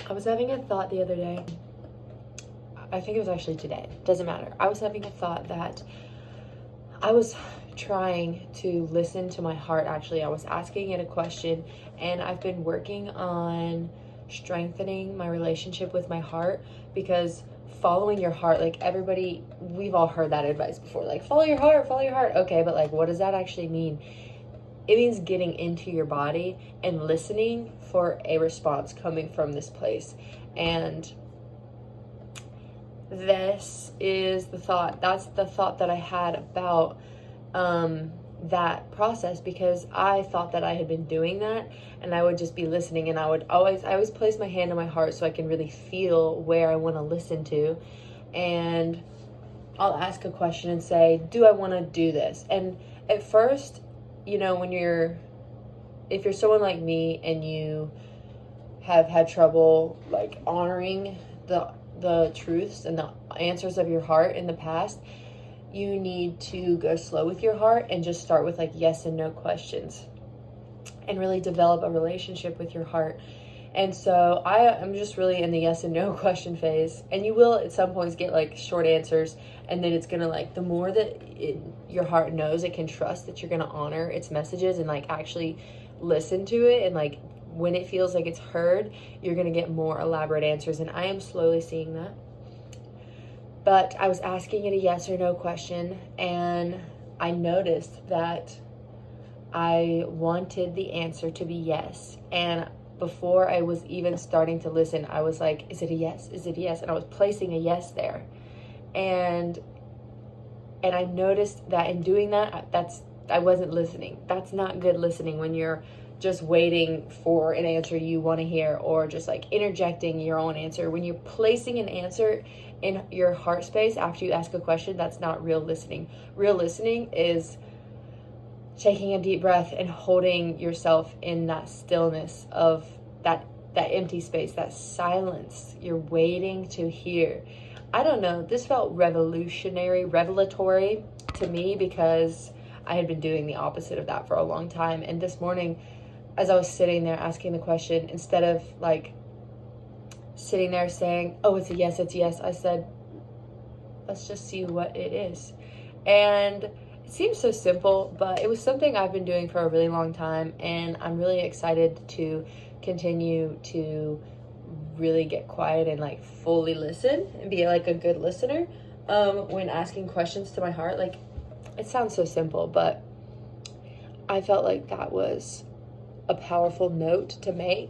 I was having a thought the other day. I think it was actually today. Doesn't matter. I was having a thought that I was trying to listen to my heart. Actually, I was asking it a question, and I've been working on strengthening my relationship with my heart, because following your heart, like, everybody, we've all heard that advice before, like, follow your heart, follow your heart. Okay, but like, what does that actually mean? It means getting into your body and listening for a response coming from this place. And this is the thought. That's the thought that I had about that process, because I thought that I had been doing that, and I would just be listening, and I always place my hand on my heart so I can really feel where I want to listen to. And I'll ask a question and say, do I want to do this? And at first, when if you're someone like me and you have had trouble like honoring the truths and the answers of your heart in the past, you need to go slow with your heart and just start with like yes and no questions, and really develop a relationship with your heart. And so I'm just really in the yes and no question phase, and you will at some points get like short answers, and then it's gonna, like, the more that your heart knows, it can trust that you're gonna honor its messages and like actually listen to it, and like when it feels like it's heard, you're gonna get more elaborate answers. And I am slowly seeing that. But I was asking it a yes or no question, and I noticed that I wanted the answer to be yes. And before I was even starting to listen, I was like, is it a yes? Is it a yes? And I was placing a yes there. And I noticed that in doing that, I wasn't listening. That's not good listening, when you're just waiting for an answer you want to hear, or just like interjecting your own answer. When you're placing an answer in your heart space after you ask a question, that's not real listening. Real listening is taking a deep breath and holding yourself in that stillness of that empty space, that silence you're waiting to hear. I don't know, this felt revelatory to me, because I had been doing the opposite of that for a long time. And this morning, as I was sitting there asking the question, instead of like sitting there saying, oh, it's a yes, I said, let's just see what it is. And it seems so simple, but it was something I've been doing for a really long time, and I'm really excited to continue to really get quiet and like fully listen and be like a good listener when asking questions to my heart. Like, it sounds so simple, but I felt like that was a powerful note to make.